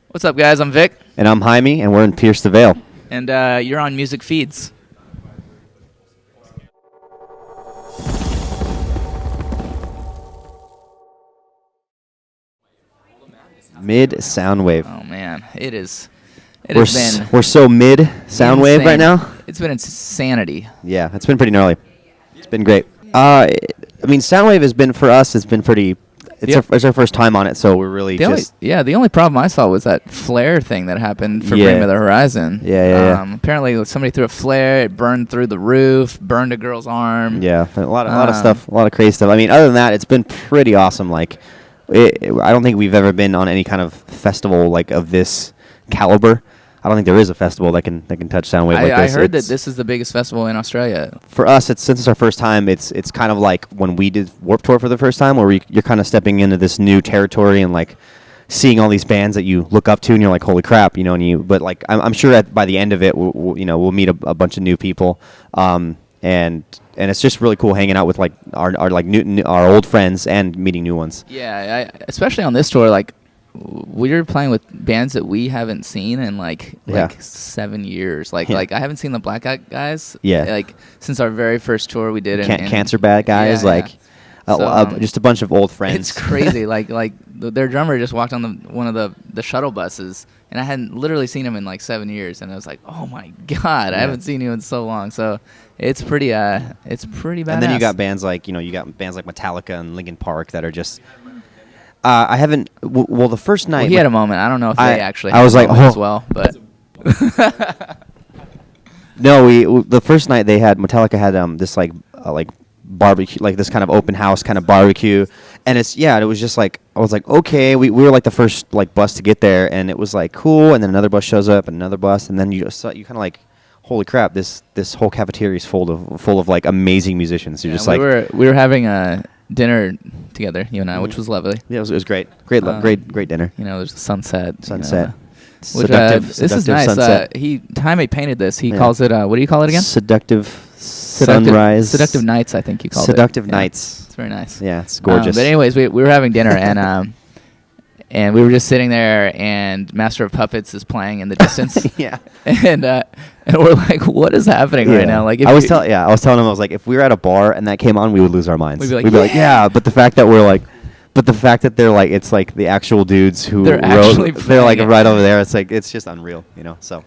What's up, guys? I'm Vic. And I'm Jaime, and we're in Pierce the Veil. And you're on Music Feeds. Mid Soundwave. Oh, man. We're so mid Soundwave right now. It's been insanity. Yeah, it's been pretty gnarly. It's been great. Soundwave has been, for us, it's been pretty... It's our first time on it, so we're really the only problem I saw was that flare thing that happened for Bring Me the Horizon. Yeah. Apparently, somebody threw a flare, it burned through the roof, burned a girl's arm. Yeah, a lot of stuff, a lot of crazy stuff. I mean, other than that, it's been pretty awesome. Like, I don't think we've ever been on any kind of festival like of this caliber. I don't think there is a festival that can touch Soundwave like this. I heard that this is the biggest festival in Australia. For us, since it's our first time, it's kind of like when we did Warped Tour for the first time, where you're kind of stepping into this new territory and like seeing all these bands that you look up to, and you're like, holy crap, you know. But like, I'm sure by the end of it, we'll meet a bunch of new people, and it's just really cool hanging out with like our old friends and meeting new ones. Yeah, especially on this tour, like. We're playing with bands that we haven't seen in like 7 years. Like I haven't seen the Black Eyed guys. Yeah. Like since our very first tour we did. Cancer Bad guys. Just a bunch of old friends. It's crazy. like their drummer just walked on one of the shuttle buses, and I hadn't literally seen him in like 7 years, and I was like, oh my god, I haven't seen you in so long. So it's pretty badass. And then you got bands like Metallica and Linkin Park that are just. I haven't. Well, the first night he had a moment. I don't know if they actually. I was like, as well, but. No, the first night Metallica had this like barbecue, like this kind of open house kind of barbecue, and it was just like I was like, okay, we were like the first like bus to get there, and it was like cool, and then another bus shows up, and another bus, and then you kind of like, holy crap, this whole cafeteria is full of like amazing musicians. You're just we were having a dinner together, you and I, which was lovely. Yeah, it was great. Great dinner. There's a sunset. Seductive this is nice. Sunset. Jaime painted this. He calls it, what do you call it again? Seductive sunrise. Seductive nights, I think you called Seductive nights. It's very nice. Yeah, it's gorgeous. But anyways, we were having dinner, and and we were just sitting there, and Master of Puppets is playing in the distance. Yeah. And we're like, what is happening right now? Like, I was telling him, I was like, if we were at a bar and that came on, we would lose our minds. We'd be like, yeah. But the fact that they're like, it's like the actual dudes who they're like right over there. It's like, it's just unreal, So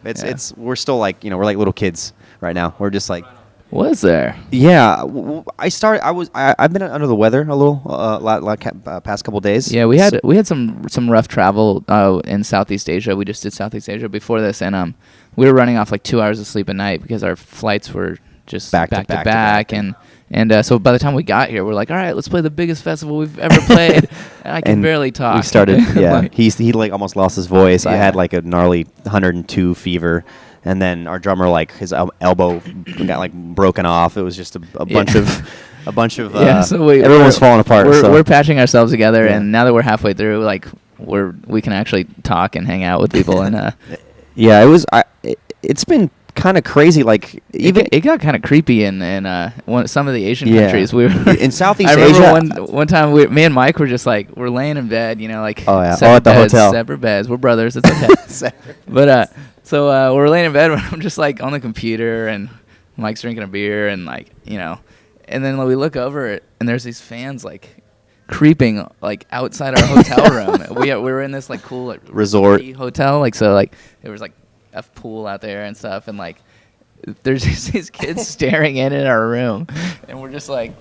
we're still like, we're like little kids right now. We're just like. Was there? Yeah, I've been under the weather a little, past couple days. Yeah, we had some rough travel in Southeast Asia. We just did Southeast Asia before this, and we were running off like 2 hours of sleep a night because our flights were just back to back. And so by the time we got here, we're like, all right, let's play the biggest festival we've ever played. And I can barely talk. We started, he like almost lost his voice. Yeah. I had like a gnarly 102 fever. And then our drummer, like his elbow got like broken off. It was just a bunch of So everyone's falling apart. We're patching ourselves together, and now that we're halfway through, like we can actually talk and hang out with people. And it's been kind of crazy. Like it got kind of creepy in some of the Asian countries. We were in Southeast Asia. I remember one time me and Mike were just like, we're laying in bed, like at the hotel, separate beds. We're brothers. It's okay. But so we're laying in bed. I'm just like on the computer, and Mike's drinking a beer, and like and then we look over it, and there's these fans like creeping like outside our hotel room. We were in this like cool like, resort hotel, like so like there was like a pool out there and stuff, and like there's just these kids staring in at our room, and we're just like,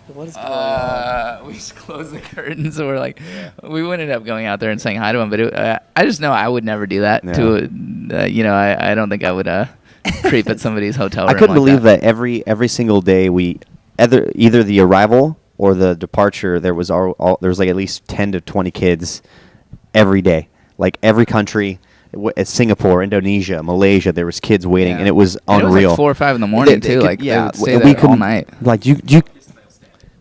what is going on? We just closed the curtains, and we're like, we ended up going out there and saying hi to him, but I just know I would never do that to I don't think I would creep at somebody's hotel room. I couldn't believe that every single day we either the arrival or the departure, there was like at least 10 to 20 kids every day, like every country. At Singapore, Indonesia, Malaysia, there was kids waiting, and it was unreal. It was like 4 or 5 in the morning too. They would stay there all night. Like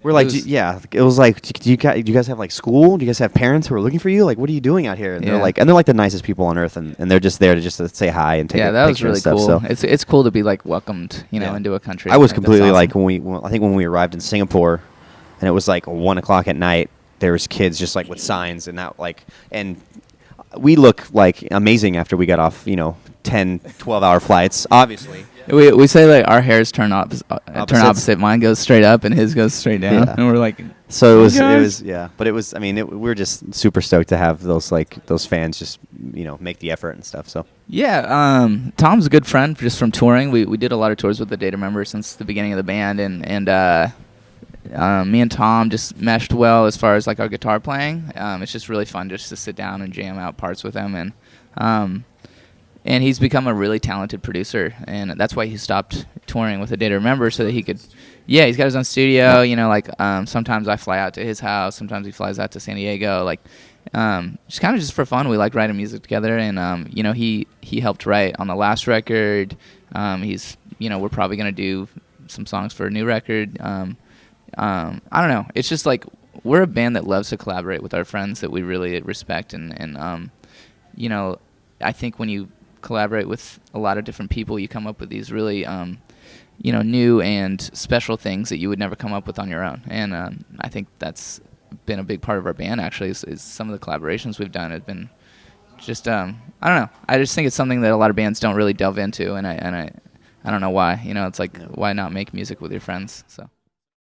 we're like, it was like, do you guys have like school? Do you guys have parents who are looking for you? Like, what are you doing out here? And they're like the nicest people on earth, and they're just there to say hi and take a picture. Yeah, that was really and stuff, cool. So. It's cool to be like welcomed, into a country. I was completely like when we arrived in Singapore, and it was like 1:00 at night. There was kids just like with signs and that like and. we look like amazing after we got off, 10, 12-hour flights, obviously. We say like our hairs turn Opposites. opposite. Mine goes straight up and his goes straight down, Yeah. and we're like. So Hey, it guys. was, yeah. But it was, I mean, we were just super stoked to have those fans just, make the effort and stuff. So. Yeah, Tom's a good friend just from touring. We did a lot of tours with the Data members since the beginning of the band, and me and Tom just meshed well as far as like our guitar playing. It's just really fun just to sit down and jam out parts with him, and he's become a really talented producer, and that's why he stopped touring with the Data member so that he could. Yeah, he's got his own studio. Sometimes I fly out to his house. Sometimes he flies out to San Diego. Just kind of just for fun. We like writing music together, and he helped write on the last record. We're probably gonna do some songs for a new record. I don't know. It's just like we're a band that loves to collaborate with our friends that we really respect, and I think when you collaborate with a lot of different people, you come up with these really new and special things that you would never come up with on your own. And I think that's been a big part of our band, actually, is some of the collaborations we've done have been just, I don't know. I just think it's something that a lot of bands don't really delve into, and I don't know why. It's like, why not make music with your friends? So.